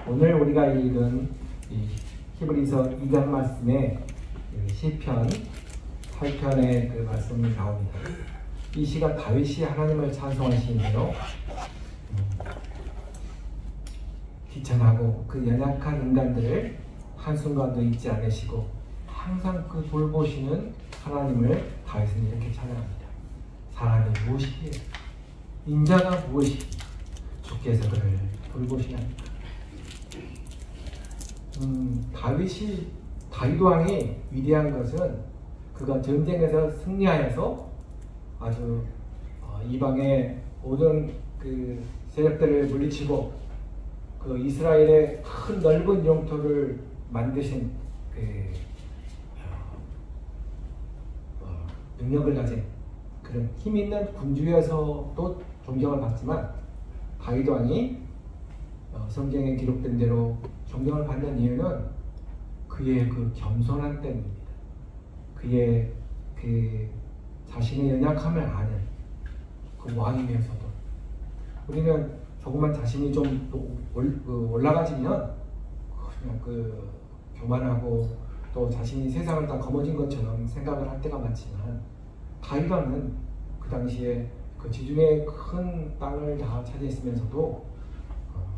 오늘 우리가 읽은 이 히브리서 2장 말씀에 시편 8편의 그 말씀이 나옵니다. 이 시가 다윗이 하나님을 찬송한 시인데요. 귀천하고 그 연약한 인간들을 한순간도 잊지 않으시고 항상 그 돌보시는 하나님을 다윗은 이렇게 찬양합니다. 사람이 무엇이기에 인자가 무엇이기에 주께서 그를 돌보시나이까. 다윗 왕이 위대한 것은 그가 전쟁에서 승리하여서 아주 이방의 모든 그 세력들을 물리치고 그 이스라엘의 큰 넓은 영토를 만드신 그 능력을 가진 그런 힘 있는 군주여서도 존경을 받지만 다윗 왕이 성경에 기록된 대로 존경을 받는 이유는 그의 그 겸손한 때문입니다. 그의 그 자신의 연약함을 아는 그 왕이면서도 우리는 조금만 자신이 좀 올라가지면 그냥 그 교만하고 또 자신이 세상을 다 거머쥔 것처럼 생각을 할 때가 많지만 다윗 왕은 그 당시에 그 지중해 큰 땅을 다 차지했으면서도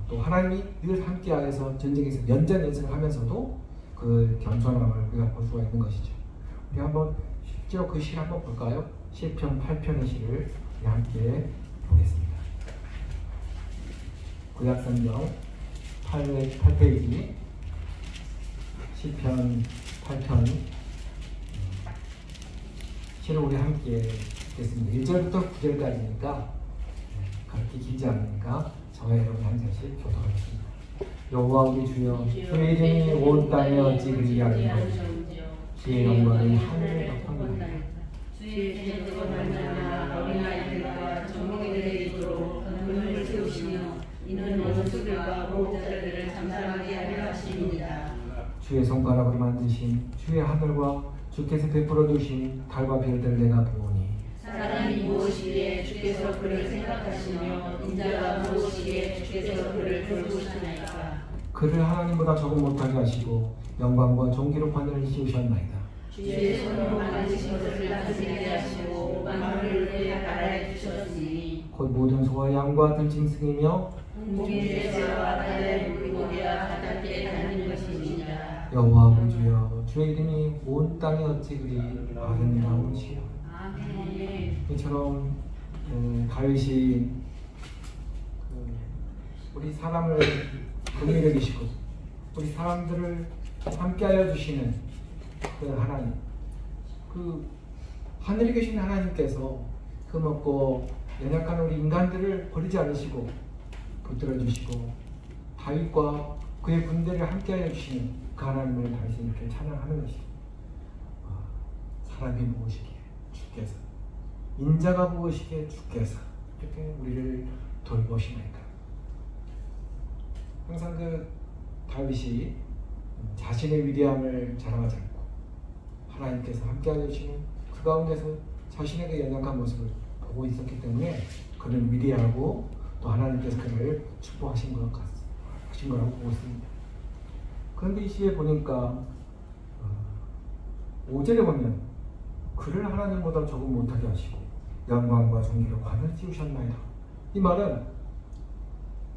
또 하나님이 늘 함께하여서 전쟁에서 연전 연승을 하면서도 그 겸손함을 우리가 볼 수가 있는 것이죠. 우리 한번 실제로 그 시를 한번 볼까요? 시편 8편의 시를 우리 함께 보겠습니다. 구약성경 8페이지 시편 8편 시를 우리 함께 읽겠습니다. 1절부터 9절까지니까 그렇게 길지 않으니까 저와 여러분 한 절씩 교독하겠습니다. 여호와 우리 주여 주의 이름이 온 땅에 어찌 그리하리요. 주의 영광이 하늘을 덮었나이다. 주의 제도로 말미암아 어린아이들과 정복이들에 있도록 눈을 세우시며 이는 원수들과 보호자들을 잠잠하게 하려 하심이니라. 주의 손가락으로 만드신 주의 하늘과 주께서 베풀어 두신 달과 별들을 내가 보오니 사람이 무엇이기에 주께서 그를 생각하시며 인자가 무엇이기에 주께서 그를 돌보시나이까. 그를 하나님보다 조금 못하게 하시고 영광과 존귀로 하늘을 씌우셨나이다. 주의 손으로 만드신 것을 다스리게 하시고 만물을 그의 나라에 두셨으니 곧 모든 소와 양과 들짐승이며 공중제사와 바다의 물고기와 바닷가에 다니는 것이니라. 여호와 우리 주여 주의 이름이 온 땅에 어찌 그리 아름다우시오. 아멘. 이처럼 다윗이 우리 사람을 긍휼히 여기시고 우리 사람들을 함께하여 주시는 그 하나님, 그 하늘에 계신 하나님께서 그 먹고 연약한 우리 인간들을 버리지 않으시고 붙들어 주시고 다윗과 그의 군대를 함께하여 주시는 그 하나님을 다윗이 이렇게 찬양하는 것입니다. 사람이 무엇이기에 주께서, 인자가 무엇이기에 주께서 이렇게 우리를 돌보시나이까. 항상 그 다윗이 자신의 위대함을 자랑하지 않고 하나님께서 함께하여 주시는 그 가운데서 자신의 그 연약한 모습을 보고 있었기 때문에 그는 위대하고 또 하나님께서 그를 축복하신 거라고 보고 있습니다. 그런데 이 시에 보니까 5절에 보면 그를 하나님보다 조금 못하게 하시고 영광과 존귀로 관을 씌우셨나이다. 이 말은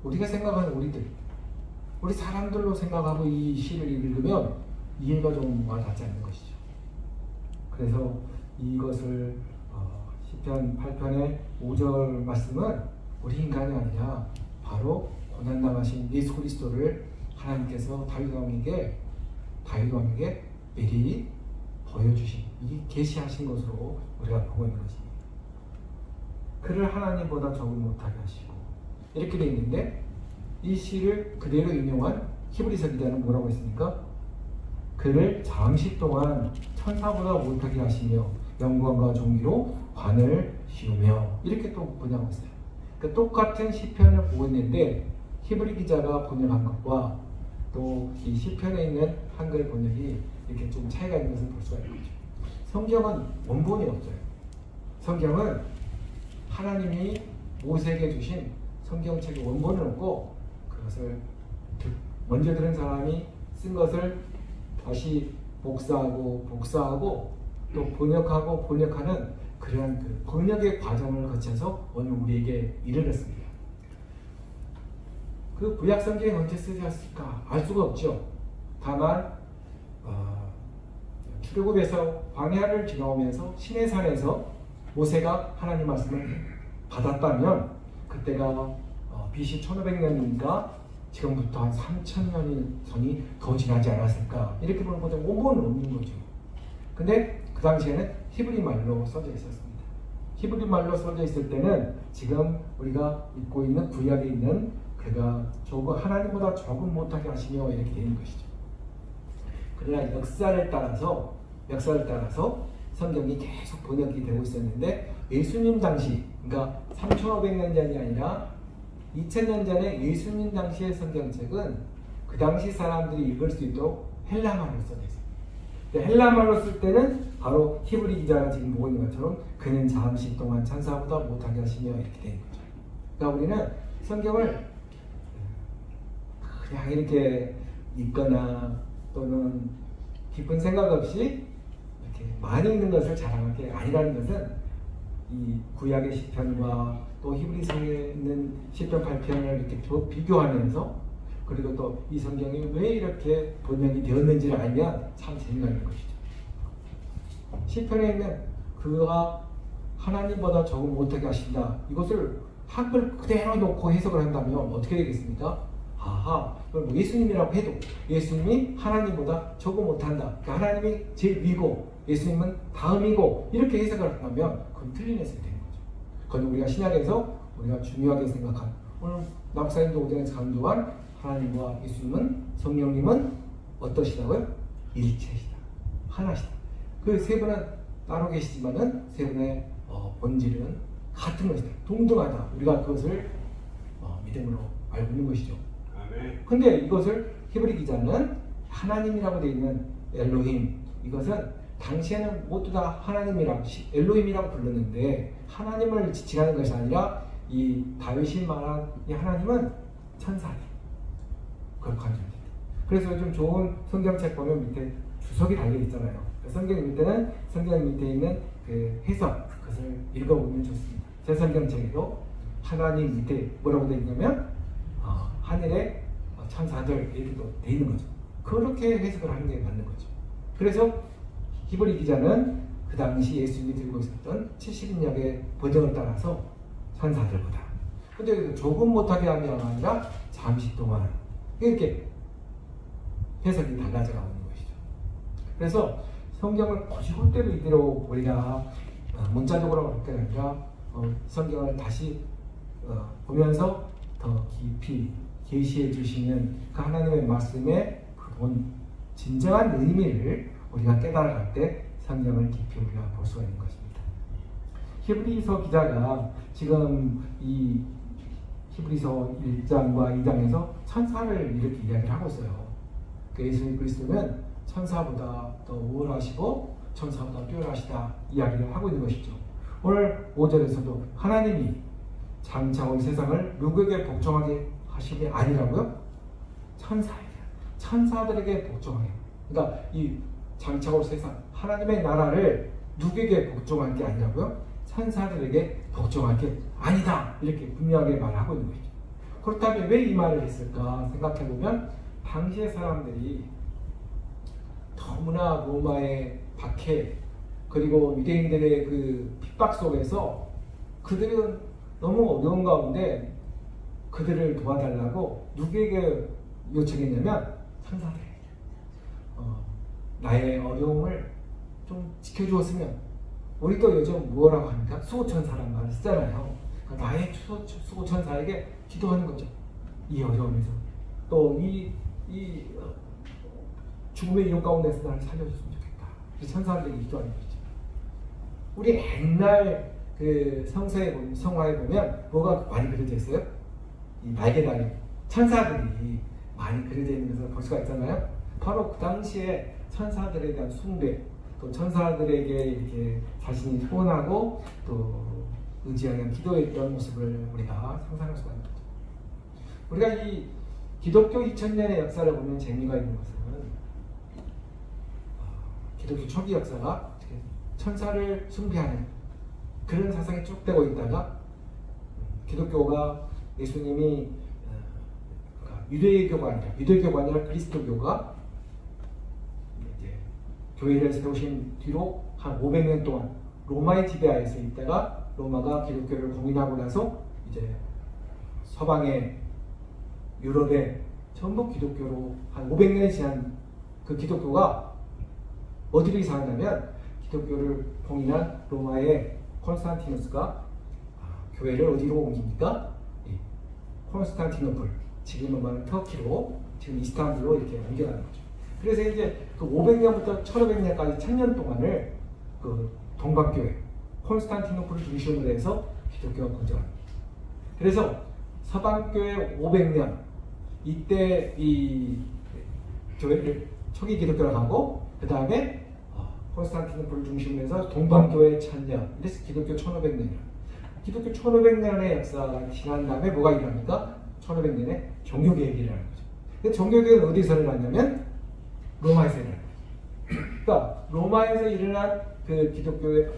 우리가 생각하는 우리 사람들로 생각하고 이 시를 읽으면 이해가 좀 와닿지 않는 것이죠. 그래서 이것을 시편 8편의 5절 말씀은 우리 인간이 아니라 바로 고난당하신 예수 그리스도를 하나님께서 다윗 왕에게 미리 보여주신, 이 계시하신 것으로 우리가 보고 있는 것입니다. 그를 하나님보다 조금 못하게 하시고 이렇게 되어 있는데 이 시를 그대로 인용한 히브리서 기자는 뭐라고 했습니까? 그를 잠시 동안 천사보다 못하게 하시며 영광과 존귀로 관을 씌우며 이렇게 또 번역하고 있어요. 그 똑같은 시편을 보고 있는데 히브리 기자가 번역한 것과 또 이 시편에 있는 한글 번역이 이렇게 좀 차이가 있는 것을 볼 수가 있는 거죠. 성경은 원본이 없어요. 성경은 하나님이 모세에게 주신 성경책의 원본을 놓고 그것을 먼저 들은 사람이 쓴 것을 다시 복사하고 또 번역하는 그러한 그 번역의 과정을 거쳐서 오늘 우리에게 이르렀습니다. 그 구약 성경이 언제 쓰였을까 알 수가 없죠. 다만 출애굽에서 광야를 지나오면서 시내산에서 모세가 하나님 말씀을 받았다면 그때가 BC 1500년이니까 지금부터 한 3000년이 전이 더 지나지 않았을까 이렇게 보는 것은 5분 없는 거죠. 근데 그 당시에는 히브리 말로 써져 있었습니다. 히브리 말로 써져 있을 때는 지금 우리가 읽고 있는 구약에 있는 그가 조금 하나님보다 조금 못하게 하시며 이렇게 되는 것이죠. 그러나 역사를 따라서 성경이 계속 번역이 되고 있었는데 예수님 당시, 그러니까 3,500년 전이 아니라 2000년 전에 예수님 당시의 성경책은 그 당시 사람들이 읽을 수 있도록 헬라말로 써져 있습니다. 헬라말로 쓸 때는 바로 히브리 기자가 지금 보고 있는 것처럼 그는 잠시 동안 천사보다 못하게 하시며 이렇게 되는 거죠. 그러니까 우리는 성경을 그냥 이렇게 읽거나 또는 깊은 생각 없이 이렇게 많이 읽는 것을 자랑할 게 아니라는 것은 이 구약의 시편과 또 히브리서에 있는 시편 8편을 이렇게 비교하면서 그리고 또 이 성경이 왜 이렇게 번역이 되었는지를 알면 참 재미가 있는 것이죠. 시편에 있는 그가 하나님보다 조금 못하게 하신다. 이것을 한글 그대로 놓고 해석을 한다면 어떻게 되겠습니까? 그럼 예수님이라고 해도 예수님이 하나님보다 조금 못한다. 그러니까 하나님이 제일 위고 예수님은 다음이고 이렇게 해석을 한다면 그건 틀린 해석이 되는 거죠. 그건 우리가 신약에서 우리가 중요하게 생각한 오늘 남사님도 오전에 강조한 하나님과 예수님은 성령님은 어떠시다고요? 일체시다. 하나시다. 그 세 분은 따로 계시지만은 세 분의 본질은 같은 것이다. 동등하다. 우리가 그것을 믿음으로 알고 있는 것이죠. 근데 이것을 히브리 기자는 하나님이라고 되어 있는 엘로힘, 이것은 당시에는 모두 다 하나님이라고 엘로힘이라고 불렀는데 하나님을 지칭하는 것이 아니라 이 다윗이 말한 이 하나님은 천사다. 그렇게 간주합니다. 그래서 요즘 좋은 성경책 보면 밑에 주석이 달려 있잖아요. 성경 밑에는 성경 밑에 있는 그 해석, 그것을 읽어보면 좋습니다. 제 성경책에도 하나님 밑에 뭐라고 되어 있냐면 하늘에 천사들 이렇게 또 되어 있는 거죠. 그렇게 해석을 하는 게 맞는 거죠. 그래서 히브리 기자는 그 당시 예수님이 들고 있었던 70인역의 버전을 따라서 천사들보다 근데 조금 못하게 하면 아니라 잠시 동안 이렇게 해석이 달라져 가는 것이죠. 그래서 성경을 고지고대로 이대로 우리가 문자적으로 볼 때가 아니라 성경을 다시 보면서 더 깊이 계시해 주시는 그 하나님의 말씀의 본 진정한 의미를 우리가 깨달아갈 때 성경을 깊이 우리가 볼 수가 있는 것입니다. 히브리서 기자가 지금 이 히브리서 1장과 2장에서 천사를 이렇게 이야기를 하고 있어요. 예수 그리스도는 천사보다 더 우월하시고 천사보다 뛰어나시다 이야기를 하고 있는 것이죠. 오늘 5절에서도 하나님이 장차 온 세상을 누구에게 복종하게 하심이 아니라고요? 천사들에게 복종하게. 그러니까 이 장차 올 세상 하나님의 나라를 누구에게 복종할 게 아니라고요? 천사들에게 복종할 게 아니다. 이렇게 분명하게 말하고 있는 것이죠. 그렇다면 왜 이 말을 했을까 생각해보면 당시의 사람들이 너무나 로마의 박해 그리고 유대인들의 그 핍박 속에서 그들은 너무 어려운 가운데 그들을 도와달라고 누구에게 요청했냐면 천사들에게 나의 어려움을 좀 지켜주었으면 우리도 요즘 뭐라고 합니까? 수호천사라는 말을 쓰잖아요. 그러니까 나의 수호천사에게 기도하는 거죠. 이 어려움에서 또 이 죽음의 이름 가운데서 나를 살려줬으면 좋겠다. 천사들에게 기도하는 것이죠. 우리 옛날 그 성화에 보면 뭐가 많이 그려져 있어요? 이 날개다리 천사들이 많이 그려져 있는 것을 볼 수가 있잖아요. 바로 그 당시에 천사들에 대한 숭배, 또 천사들에게 이렇게 자신이 소원하고 또 의지하는 기도했던 모습을 우리가 상상할 수가 있는 거죠. 우리가 이 기독교 2000년의 역사를 보면 재미가 있는 것은 기독교 초기 역사가 천사를 숭배하는 그런 사상이 쭉 되고 있다가 기독교가 예수님이 유대교가 아니라 그리스도교가 이제 교회를 세우신 뒤로 한 500년 동안 로마의 지배하에서 있다가 로마가 기독교를 공인하고 나서 이제 서방의 유럽에 전부 기독교로 한 500년이 지난 그 기독교가 어디로 이사하냐면 기독교를 공인한 로마의 콘스탄티누스가 교회를 어디로 옮깁니까? 콘스탄티노플, 지금은 말하는 터키로, 지금 이스탄불로 이렇게 옮겨가는 거죠. 그래서 이제 그 500년부터 1500년까지 1000년 동안을 그 동방교회, 콘스탄티노플을 중심으로 해서 기독교가 번져갑니다. 그래서 서방교회 500년, 이때 이 교회를 초기 기독교를 하고, 그 다음에 콘스탄티노플을 중심으로 해서 동방교회 1000년, 이래서 기독교 1500년이에요. 기독교 1500년의 역사가 지난 다음에 뭐가 일어납니까? 1500년에 종교개혁이 일어나는 거죠. 근데 종교개혁은 어디서 일어났냐면 로마에서 일어나는 거죠. 그러니까 로마에서 일어난 그 기독교의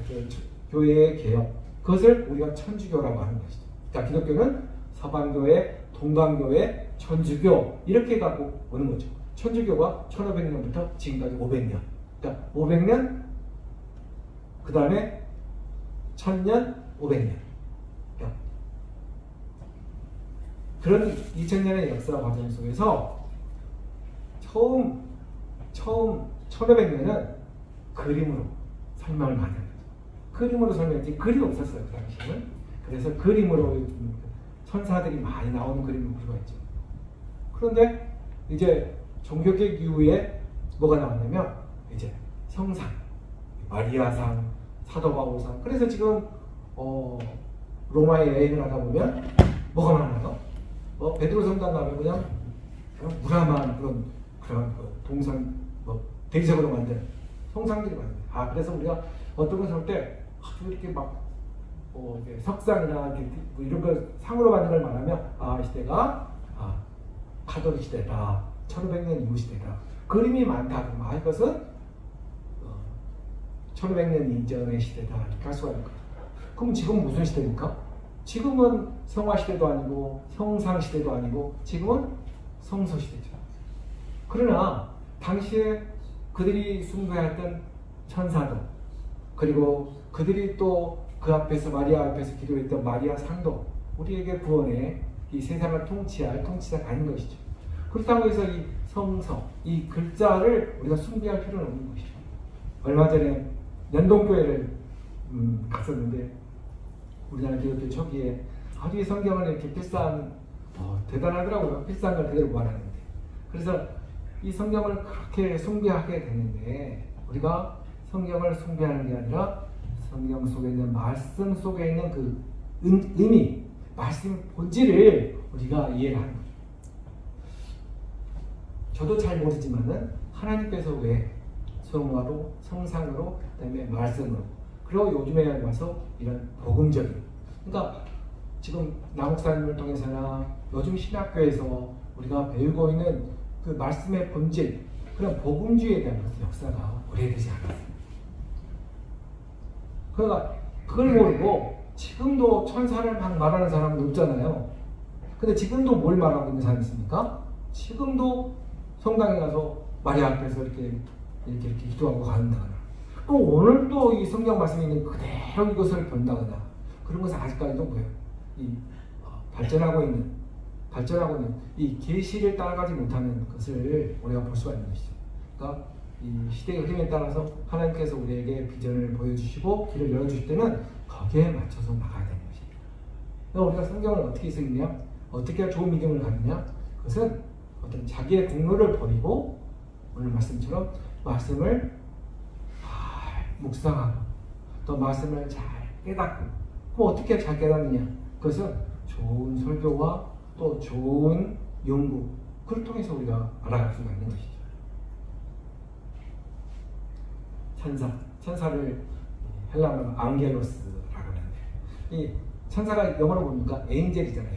교회의 개혁, 그것을 우리가 천주교라고 하는 것이죠. 그러니까 기독교는 서방교회, 동방교회, 천주교 이렇게 갖고 오는 거죠. 천주교가 1500년부터 지금까지 500년. 그러니까 500년, 그 다음에 1000년, 500년. 그런 2000년의 역사 과정 속에서 처음 1500년은 그림으로 설명을 많이 합니다. 그림으로 설명했지 글이 없었어요, 그 당시에는. 그래서 그림으로 천사들이 많이 나오는 그림을 그리고 있죠. 그런데 이제 종교개혁 이후에 뭐가 나왔냐면 이제 성상, 마리아상, 사도 바울상. 그래서 지금 로마에 여행을 하다 보면 뭐가 많아요? 베드로 성당 가면 그냥 무람한 그런 동상 대리석으로 만든 성상들이 많아요. 그래서 우리가 어떤 것을 볼 때 이렇게 막 이렇게 석상이나 이렇게 뭐 이런 걸 상으로 만든 걸 말하면 이 시대가 카톨릭 시대다, 1500년 이후 시대다. 그림이 많다. 그러면 이것은 1500년 이전의 시대다 이렇게 할 수가 있는 거예요. 그럼 지금 무슨 시대입니까? 지금은 성화 시대도 아니고 형상 시대도 아니고 지금은 성소 시대죠. 그러나 당시에 그들이 숭배했던 천사도, 그리고 그들이 또 그 앞에서 마리아 앞에서 기도했던 마리아 상도 우리에게 구원의 이 세상을 통치할 통치자가 아닌 것이죠. 그렇다고 해서 이 성서, 이 글자를 우리가 숭배할 필요는 없는 것이죠. 얼마 전에 연동교회를 갔었는데 우리나라 기독교 초기에 아주 이 성경을 이렇게 필사한 대단하더라고요. 필사한 걸 그대로 모아놨는데. 그래서 이 성경을 그렇게 숭배하게 됐는데 우리가 성경을 숭배하는 게 아니라 성경 속에 있는 말씀 속에 있는 그 의미, 말씀 본질을 우리가 이해를 하는 거죠. 저도 잘 모르지만은 하나님께서 왜 성화로, 성상으로, 그다음에 말씀으로, 그리고 요즘에 와서 이런 복음적인, 그러니까 지금 남목사님을 통해서나 요즘 신학교에서 우리가 배우고 있는 그 말씀의 본질, 그런 복음주의에 대한 역사가 오래되지 않았어요. 그러니까 그걸 모르고 지금도 천사를 막 말하는 사람은 없잖아요. 근데 지금도 뭘 말하고 있는 사람이 있습니까? 지금도 성당에 가서 마리아 앞에서 이렇게 기도하고 간다거나, 또 오늘 또 이 성경 말씀에 있는 그대로 이것을 본다거나, 그런 것은 아직까지도 뭐예요? 발전하고 있는 이 계시를 따라가지 못하는 것을 우리가 볼 수가 있는 것이죠. 그러니까 이 시대의 흐름에 따라서 하나님께서 우리에게 비전을 보여주시고 길을 열어주실 때는 거기에 맞춰서 나가야 되는 것입니다. 우리가 성경을 어떻게 읽느냐, 어떻게 해야 좋은 믿음을 갖느냐, 그것은 어떤 자기의 공로를 버리고 오늘 말씀처럼 말씀을 잘 묵상하고 또 말씀을 잘 깨닫고, 그럼 어떻게 잘 깨닫느냐, 그것은 좋은 설교와 또 좋은 연구, 그걸 통해서 우리가 알아갈 수가 있는 것이죠. 천사를 헬라어로 앙겔로스라고 하는데, 이 천사가 영어로 보니까 에인젤이잖아요.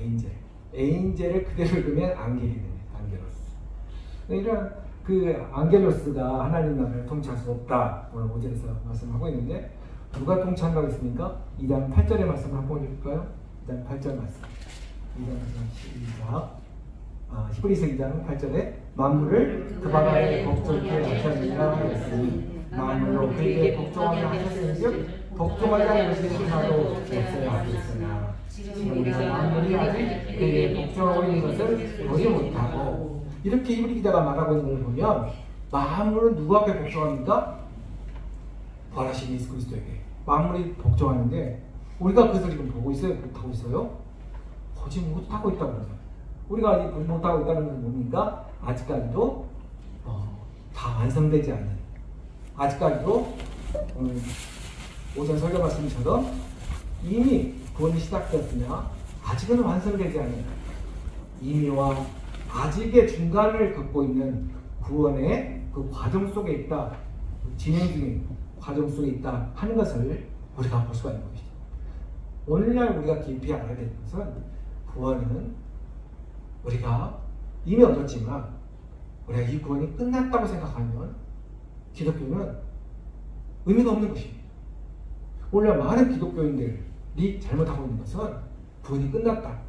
에인젤을 그대로 읽으면 안겔이 됩니다. 안겔. 이런 그 안겔로스가 하나님 나라를 통치할 수 없다. 오늘 5절에서 말씀하고 있는데 누가 통치한다고 했습니까? 2장 8절의 말씀을 한번 읽을까요? 2장 8절 말씀. 2장 8절 시작. 히브리서 2장 8절에 만물을 그 발 아래 복종케 하셨느니라 하였으니 만물로 그에게 복종하게 하셨은즉 복종하지 않는 것이 하나도 없어야 하겠으나 지금 우리가 만물이 아직 그에게 복종하고 있는 것을 보지 못하고 이렇게 히브리 기자가 말하고 있는 걸 보면 만물은 누구 앞에 복종합니까? 부활하신 예수 그리스도에게 만물이 복종하는데 우리가 그것을 지금 보고 있어요? 못하고 있어요? 보지 못하고 있다고 그러죠. 우리가 아직 보지 못하고 있다는 건 뭡니까? 아직까지도 다 완성되지 않는 아직까지도 오전 설교 말씀처럼 이미 구원이 시작되었으나 아직은 완성되지 않는 이미와 아직의 중간을 걷고 있는 구원의 그 과정 속에 있다, 진행 중인 과정 속에 있다 하는 것을 우리가 볼 수가 있는 것이죠. 오늘날 우리가 깊이 알아야 되는 것은 구원은 우리가 이미 얻었지만 우리가 이 구원이 끝났다고 생각하면 기독교는 의미가 없는 것입니다. 오늘날 많은 기독교인들이 잘못하고 있는 것은 구원이 끝났다.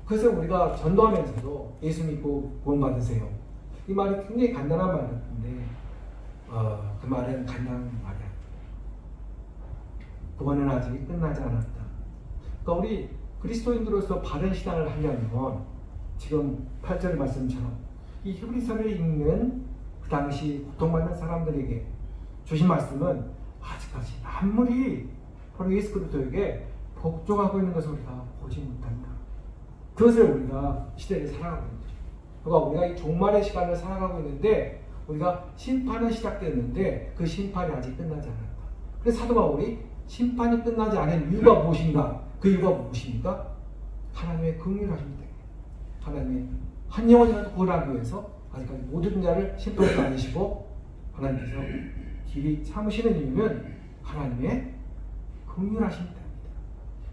그래서 우리가 전도하면서도 예수 믿고 구원 받으세요. 이 말이 굉장히 간단한 말인데 그 말은 간단한 말이야. 구원은 아직 끝나지 않았다. 그러니까 우리 그리스도인들로서 바른 신앙을 하려면 지금 8절 말씀처럼 이 히브리서를 읽는 그 당시 고통받는 사람들에게 주신 말씀은 아직까지 만물이 바로 예수 그리스도에게 복종하고 있는 것을 우리가 보지 못한다. 그것을 우리가 시대를 살아가고 있는 거죠. 그러니까 우리가 이 종말의 시간을 살아가고 있는데 우리가 심판은 시작됐는데 그 심판이 아직 끝나지 않았다. 그래서 사도 바울이 심판이 끝나지 않은 이유가 무엇인가? 그 이유가 무엇입니까? 하나님의 긍휼하십니다. 하나님의 한 영혼이라도 구원하기 위해서 아직까지 모든 자를 심판하지 않으시고 하나님께서 길이 참으시는 이유는 하나님의 긍휼하십니다.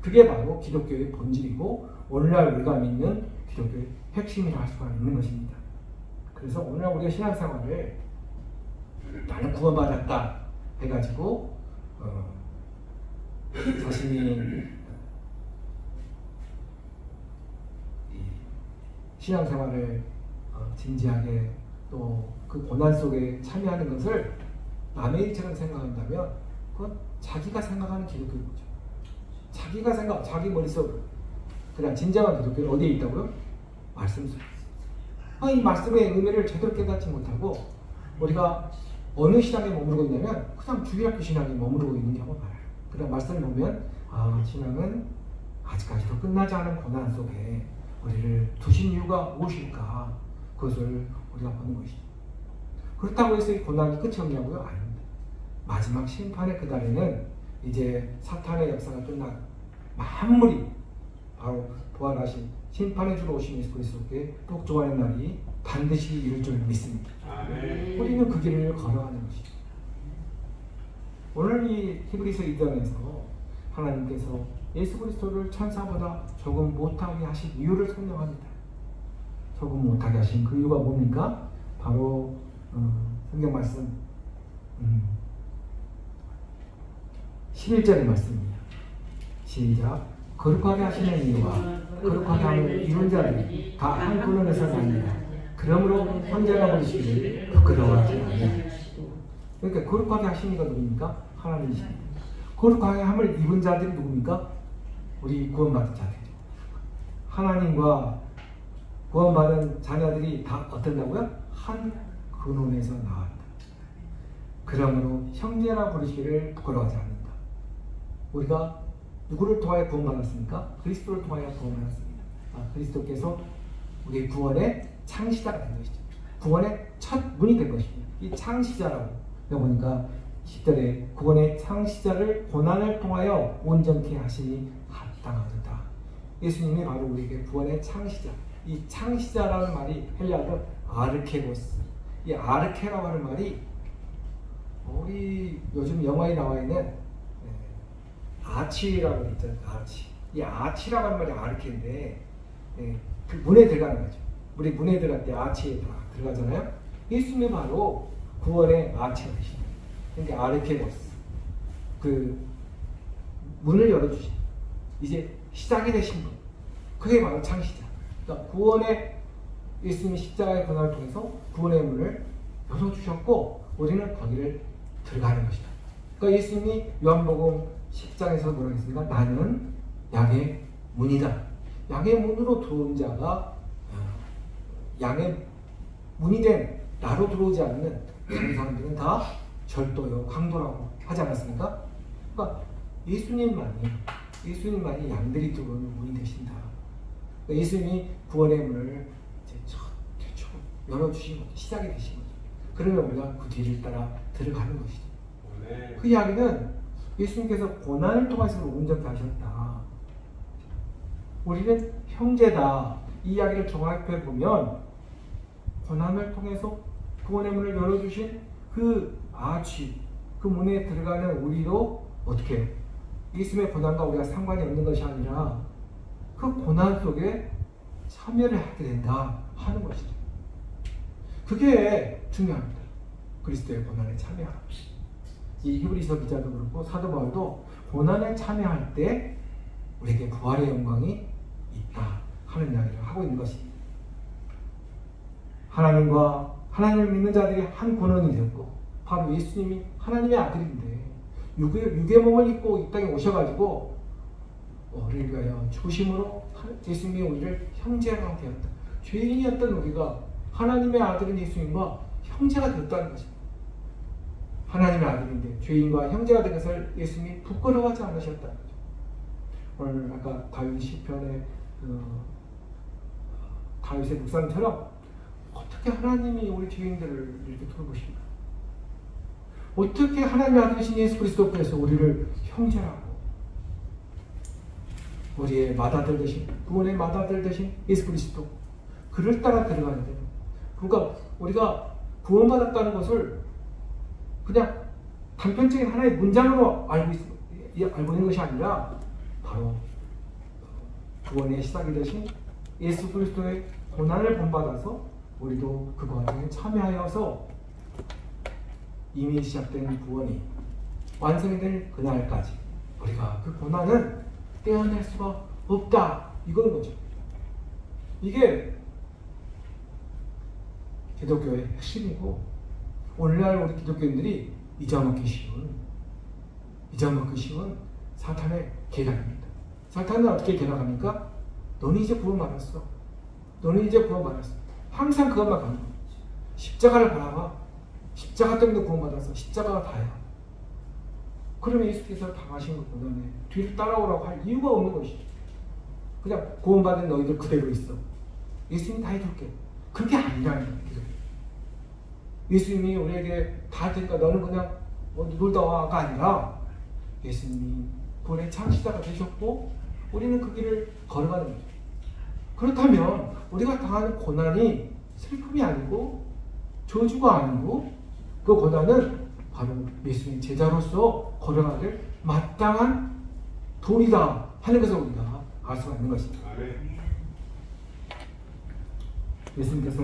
그게 바로 기독교의 본질이고 오늘날 우리가 믿는 기독교의 핵심이라 할 수가 있는 것입니다. 그래서 오늘날 우리가 신앙생활을 나는 구원받았다 해가지고 자신이 신앙생활을 진지하게 또 그 고난 속에 참여하는 것을 남의 일처럼 생각한다면 그건 자기가 생각하는 기독교인 거죠. 자기가 생각, 자기 머릿속으로 그냥 진정한 기독교는 어디에 있다고요? 말씀 속에 있어요. 이 말씀의 의미를 제대로 깨닫지 못하고 우리가 어느 신앙에 머무르고 있냐면 그냥 주일학교 신앙에 머무르고 있는 경우가 많아요. 그냥 말씀을 보면 신앙은 아직까지도 끝나지 않은 고난 속에 우리를 두신 이유가 무엇일까? 그것을 우리가 보는 것이죠. 그렇다고 해서 이 고난이 끝이 없냐고요? 아닙니다. 마지막 심판의 그날에는 이제 사탄의 역사가 끝나고 만물이 바로 부활하신 심판의 주로 오신 예수 그리스도께 복종하는 날이 반드시 이룰 줄 믿습니다. 아멘. 우리는 그 길을 걸어가는 것입니다. 오늘 이 히브리서 2장에서 하나님께서 예수 그리스도를 천사보다 조금 못하게 하신 이유를 설명합니다. 조금 못하게 하신 그 이유가 뭡니까? 바로 성경 말씀 11절의 말씀입니다. 시작. 거룩하게 하시는 이유와 거룩하게 함을 이룬 자들이 다 한 근원에서 나니라. 그러므로 혼자가 보시기를 부끄러워하지 아니하시고. 그러니까 거룩하게 하신 이가 누굽니까? 하나님이십니다. 거룩하게 함을 입은 자들이 누굽니까? 우리 구원받은 자들이죠. 하나님과 구원받은 자녀들이 다 어떤다고요? 한 근원에서 나왔다. 그러므로 형제라 부르시기를 부끄러워하지 않는다. 우리가 누구를 통하여 구원받았습니까? 그리스도를 통하여 구원받았습니다. 그리스도께서 우리의 구원의 창시자가 된 것이죠. 구원의 첫 문이 된 것입니다. 이 창시자라고 보니까 10절에 구원의 창시자를 고난을 통하여 온전케 하시니 합당하도다. 예수님이 바로 우리에게 구원의 창시자. 이 창시자라는 말이 헬라어로 아르케고스. 이 아르케라고 하는 말이 우리 요즘 영화에 나와 있는 아치라고 있잖아요. 아치. 이 아치라고 하는 말이 아르케인데 그 문에 들어가는 거죠. 우리 문에 들어갈 때 아치에 들어가잖아요. 예수님이 바로 구원의 아치가 되시다. 그러니까 아르케노스, 그 문을 열어주신, 이제 시작이 되신 분, 그게 바로 창시자. 그러니까 구원의 예수님이 십자가의 고난을 통해서 구원의 문을 열어주셨고 우리는 거기를 들어가는 것이다. 그러니까 예수님이 요한복음 10장에서 뭐라고 했습니까? 나는 양의 문이다. 양의 문으로 들어온 자가 양의 문이 된 나로 들어오지 않는 다른 사람들은 다 절도요, 강도라고 하지 않았습니까? 그러니까 예수님만이 양들이 들어오는 문이 되신다. 그러니까 예수님이 구원의 문을 이제 최초 열어주신 거죠. 시작이 되신 거죠. 그러면 우리가 그 뒤를 따라 들어가는 것이죠. 네. 그 이야기는 예수님께서 고난을 통해서 온전히 하셨다. 우리는 형제다. 이 이야기를 종합해 보면 고난을 통해서 구원의 문을 열어주신 그 아치, 그 문에 들어가는 우리도 어떻게 해요? 예수님의 고난과 우리가 상관이 없는 것이 아니라 그 고난 속에 참여를 하게 된다 하는 것이죠. 그게 중요합니다. 그리스도의 고난에 참여하는 것이. 이 히브리서 기자도 그렇고 사도 바울도 고난에 참여할 때 우리에게 부활의 영광이 있다 하는 이야기를 하고 있는 것입니다. 하나님을 믿는 자들이 한 권원이 되었고 바로 예수님이 하나님의 아들인데 육의 몸을 입고 이 땅에 오셔가지고 우리를 위하여 죽으심으로 예수님이 우리를 형제가 되었다. 죄인이었던 우리가 하나님의 아들인 예수님과 형제가 되었다는 것입니다. 하나님의 아들인데 죄인과 형제가 된 것을 예수님이 부끄러워하지 않으셨다는 거죠. 오늘 아까 다윗 시편의 다윗의 묵상처럼 어떻게 하나님이 우리 죄인들을 이렇게 돌보십니까? 어떻게 하나님의 아들이신 예수 그리스도께서 우리를 형제라고 우리의 맏아들 되신 구원의 맏아들 되신 예수 그리스도 그를 따라 들어가야 돼요. 그러니까 우리가 구원받았다는 것을 그냥 단편적인 하나의 문장으로 알고 있는 것이 아니라 바로 구원의 시작이 되신 예수 그리스도의 고난을 본받아서 우리도 그 과정에 참여하여서 이미 시작된 구원이 완성이 될 그날까지 우리가 그 고난은 떼어낼 수가 없다. 이건 거죠. 이게 기독교의 핵심이고 오늘날 우리 기독교인들이 잊어먹기 쉬운 사탄의 계략입니다. 사탄은 어떻게 계략합니까? 너는 이제 구원받았어. 항상 그것만 가는 거예요. 십자가를 바라봐. 십자가 때문에 구원받았어. 십자가가 다야. 그러면 예수께서 당하신 것보다는 뒤를 따라오라고 할 이유가 없는 것이죠. 그냥 구원받은 너희들 그대로 있어. 예수님이 다 해줄게. 그게 아니라는 거예요. 예수님이 우리에게 다 할 테니까 너는 그냥 놀다 와가 아니라 예수님이 구원의 창시자가 되셨고 우리는 그 길을 걸어가는 거죠. 그렇다면 우리가 당하는 고난이 슬픔이 아니고 저주가 아니고 그 고난은 바로 예수님 제자로서 걸어가길 마땅한 도리다 하는 것을 우리가 알 수가 있는 것입니다. 예수님께서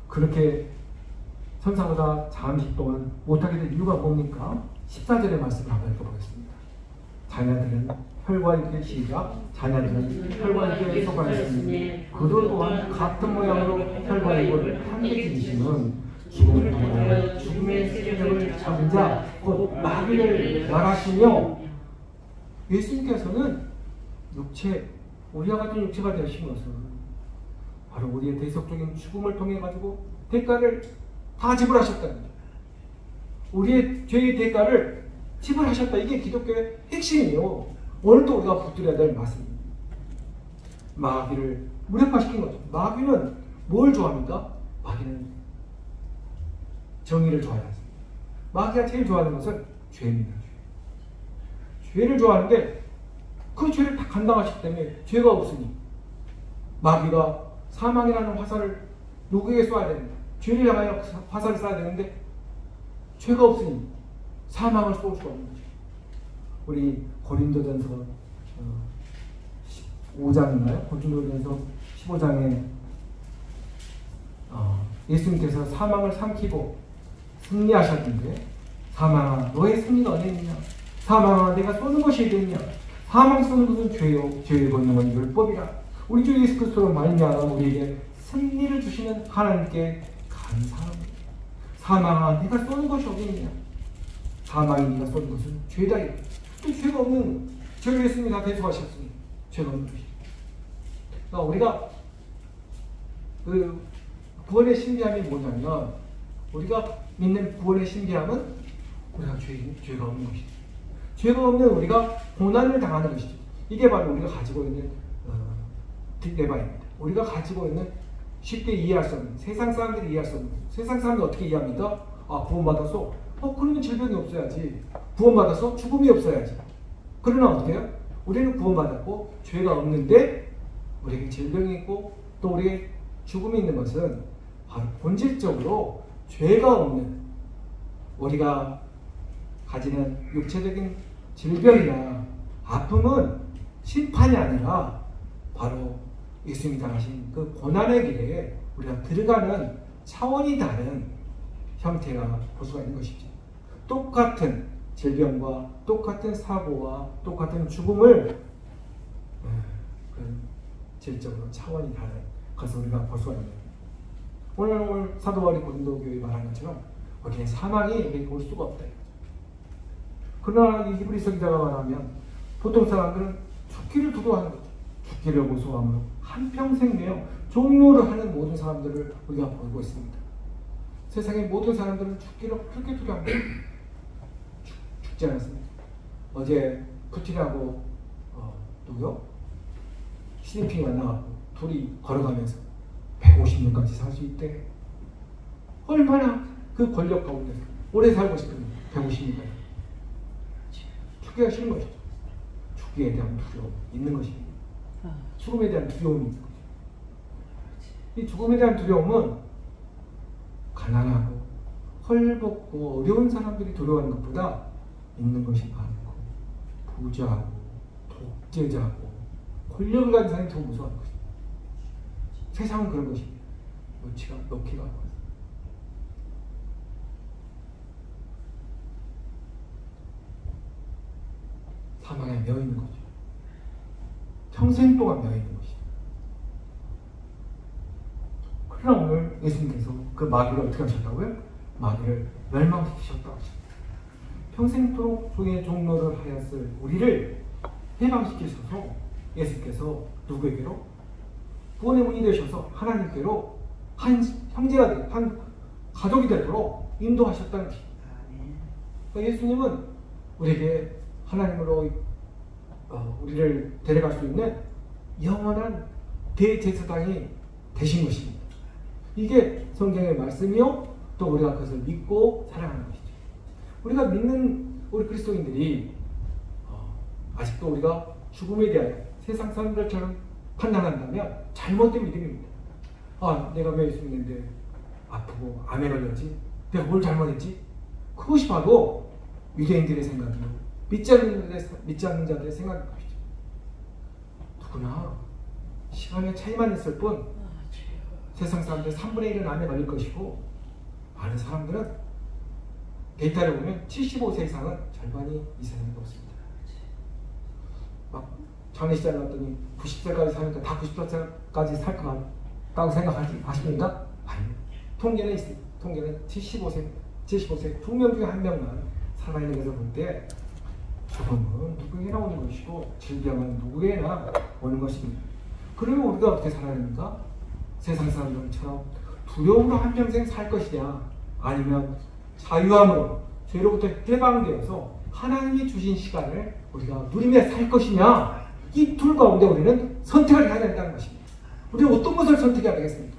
그렇게 천사보다 잠시 동안 못하게 된 이유가 뭡니까? 14절의 말씀을 한번 읽어보겠습니다. 자녀들은 혈과 육의 시작. 자녀들은 혈과 육에 속하였으니 그도 또한 같은 모양으로 혈과 육을 함께 지니심은 기본을 통하여 죽음의 세력을 잡은 자 곧 마귀를 나가시며 예수님께서는 우리와 같은 육체가 되신 것은 바로 우리의 대속적인 죽음을 통해 가지고 대가를 다 지불하셨다는 거죠. 우리의 죄의 대가를 지불하셨다. 이게 기독교의 핵심이에요. 오늘도 우리가 붙들어야 될 말씀입니다. 마귀를 무력화시킨 거죠. 마귀는 뭘 좋아합니까? 마귀는 정의를 좋아하지. 마귀가 제일 좋아하는 것은 죄입니다. 죄를 좋아하는데 그 죄를 다 감당하시기 때문에 죄가 없으니 마귀가 사망이라는 화살을 누구에게 쏴야 됩니다. 죄를 향하여 화살을 쏴야 되는데 죄가 없으니 사망을 쏠 수가 없는 거죠. 우리 고린도전서 15장인가요? 고린도전서 15장에 예수님께서 사망을 삼키고 승리하셨는데 사망아 너의 승리가 어디 있느냐? 사망아 내가 쏘는 것이 어디 있느냐? 사망 쏘는 것은 죄요 죄의 권능은 율법이라. 우리 주 예수 그리스도로 말미암아 우리에게 승리를 주시는 하나님께 감사합니다. 사망아 네가 쏘는 것이 어디 있느냐? 사망이 네가 쏘는 것은 죄다. 또 죄가 없는 죄를 예수님이 다 대속하셨으니 죄가 없는 것이죠. 그러니까 우리가 그 구원의 신비함이 뭐냐면 우리가 믿는 구원의 신비함은 우리가 죄가 없는 것이죠. 죄가 없는 우리가 고난을 당하는 것이죠. 이게 바로 우리가 가지고 있는 딜레마입니다. 우리가 가지고 있는 쉽게 이해할 수 없는, 세상 사람들이 이해할 수 없는, 세상 사람들이 어떻게 이해합니까? 아, 구원받았어? 그러면 질병이 없어야지. 구원받았어? 죽음이 없어야지. 그러나 어떻게 해요? 우리는 구원받았고 죄가 없는데 우리에게 질병이 있고 또 우리에게 죽음이 있는 것은 바로 본질적으로 죄가 없는 우리가 가지는 육체적인 질병이나 아픔은 심판이 아니라 바로 예수님이 당하신 그 고난의 길에 우리가 들어가는 차원이 다른 형태가 볼 수가 있는 것이죠. 똑같은 질병과 똑같은 사고와 똑같은 죽음을 질적으로 차원이 다른 것을 우리가 볼 수가 있는 거예요. 오늘 사도 바울이 고린도 교회에 말한 것처럼 거기에 사망이 우리에게 올 수가 없다. 그러나 이 히브리서 기자가 말하면 보통 사람들은 죽기를 두려워하는 거죠. 죽기를 무서워함으로 한평생 매여 종로를 하는 모든 사람들을 우리가 보고 있습니다. 세상의 모든 사람들은 죽기를 그렇게 두려워합니다. 죽지 않았습니다. 어제 푸틴하고 누구요? 시진핑이 만나고 둘이 걸어가면서 150년까지 살 수 있대. 얼마나 그 권력 가운데서 오래 살고 싶은데 150년까지. 죽기가 싫은 것이죠. 죽기에 대한 두려움 있는 것입니다. 죽음에 대한 두려움이 있는 거죠. 이 죽음에 대한 두려움은 가난하고 헐벗고 어려운 사람들이 두려워하는 것보다 있는 것이 많고 부자하고 독재자하고 권력을 가진 사람이 더 무서워하는 것입니다. 세상은 그런 것입니다. 높이가 사망에 매여 있는 거죠. 평생 동안 매여 있는 것이죠. 그러나 오늘 예수님께서 그 마귀를 어떻게 하셨다고요? 마귀를 멸망시키셨다고 하셨습니다. 평생토록 종의 종로를 하였을 우리를 해방시키셔서 예수께서 누구에게로? 구원의 문이 되셔서 하나님께로 한 형제가 되고 한 가족이 되도록 인도하셨다는 것입니다. 그러니까 예수님은 우리에게 하나님으로 우리를 데려갈 수 있는 영원한 대제사장이 되신 것입니다. 이게 성경의 말씀이요 또 우리가 그것을 믿고 살아가는 것이죠. 우리가 믿는 우리 그리스도인들이 아직도 우리가 죽음에 대하여 세상 사람들처럼 판단한다면 잘못된 믿음입니다. 내가 왜 예수 믿는데 아프고 암에 걸렸지? 내가 뭘 잘못했지? 그것이 바로 유대인들의 생각이요 믿지 않는 자들의 생각인 것이죠. 누구나 시간의 차이만 있을 뿐 세상 사람들 3분의 1은 암에 걸릴 것이고 많은 사람들은 데이터를 보면 75세 이상은 절반이 이 세상에 없습니다. 막 장례식장 갔더니 90세까지 사니까 다 90세까지 살 것 같다고 생각하십니까? 아니요. 통계는 있습니다. 통계는 75세 2명 중에 1명만 살아있는 것을 볼 때 죽음은 누구에게나 오는 것이고 질병은 누구에게나 오는 것입니다. 그러면 우리가 어떻게 살아야 됩니까? 세상 사람들처럼 두려움으로 한평생 살 것이냐 아니면 자유함으로 죄로부터 해방되어서 하나님이 주신 시간을 우리가 누리며 살 것이냐 이 둘 가운데 우리는 선택을 해야 된다는 것입니다. 우리는 어떤 것을 선택해야 되겠습니까?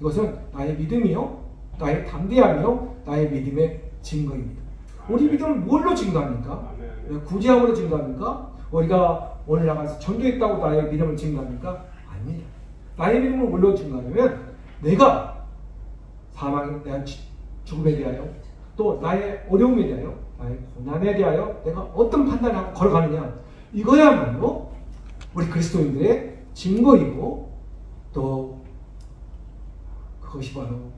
이것은 나의 믿음이요 나의 담대함이요 나의 믿음의 증거입니다. 우리 믿음을 뭘로 증거합니까? 구제함으로 증거합니까? 우리가 오늘 나가서 전도했다고 나의 믿음을 증거합니까? 아닙니다. 나의 믿음을 뭘로 증거하냐면 내가 사망에 대한 죽음에 대하여 또 나의 어려움에 대하여 나의 고난에 대하여 내가 어떤 판단을 하고 걸어가느냐 이거야말로 우리 그리스도인들의 증거이고 또 그것이 바로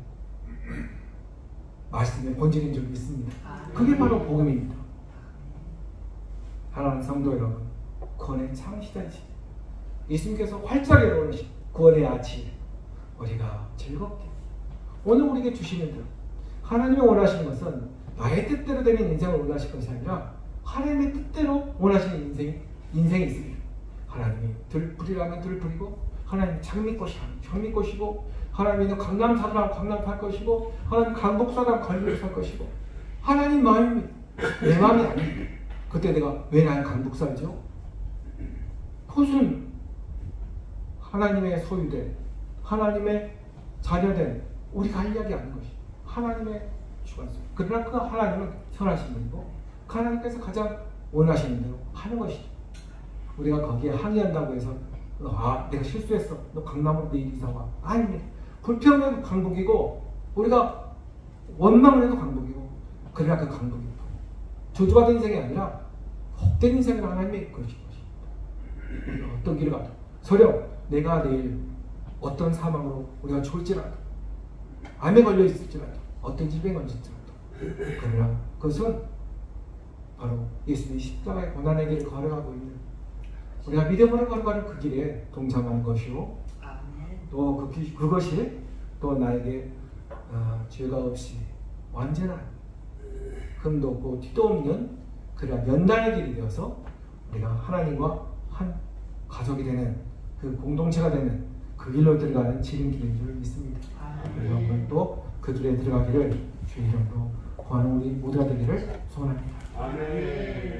말씀의 본질인 줄 믿습니다. 그게 바로 복음입니다. 사랑하는 성도 여러분, 구원의 창시자이시 예수님께서 활짝 열어놓으신 구원의 아침, 우리가 즐겁게 오늘 우리에게 주시는 대로 하나님이 원하시는 것은 나의 뜻대로 되는 인생을 원하실 것이 아니라 하나님의 뜻대로 원하시는 인생이 있습니다. 하나님이 들풀이라면 들풀이고, 하나님이 장미꽃이라면 장미꽃이고, 하나님이 강남사라면 강남살 것이고, 하나님 강북사라면 강북살 것이고, 하나님 마음이 내 마음이 아닙니다. 그때 내가 왜 나는 강북살죠? 그것은 하나님의 소유된, 하나님의 자녀된 우리가 할 이야기 아닌 것이 하나님의 주관성. 그러나 그 하나님은 선하신 분이고 하나님께서 가장 원하시는 대로 하는 것이죠. 우리가 거기에 항의한다고 해서 내가 실수했어, 너 강남으로 내일 이사 와. 아닙니다. 불평해도 강북이고 우리가 원망을 해도 강북이고, 그러나 그 강북이 저주받은 인생이 아니라 복된 인생을 하나님이 이끌으신 것입니다. 우리가 어떤 길을 가도 설령 내가 내일 어떤 사망으로 우리가 죽을지라도, 암에 걸려 있을지라도, 어떤 질병에 걸릴지라도, 그러나 그것은 바로 예수님이 십자가의 고난의 길을 걸어가고 있는, 우리가 믿음으로 걸어가는 그 길에 동참하는 것이요, 또 그것이 또 나에게 죄가 없이 완전한, 흠도 없고 티도 없는 그런 연단의 길이 되어서 우리가 하나님과 한 가족이 되는, 그 공동체가 되는 그 길로 들어가는 지름길인 줄 믿습니다. 여러분 또 그 길에 들어가기를 주의 이름으로 구하는 우리 모두가 되기를 소원합니다. 아멘.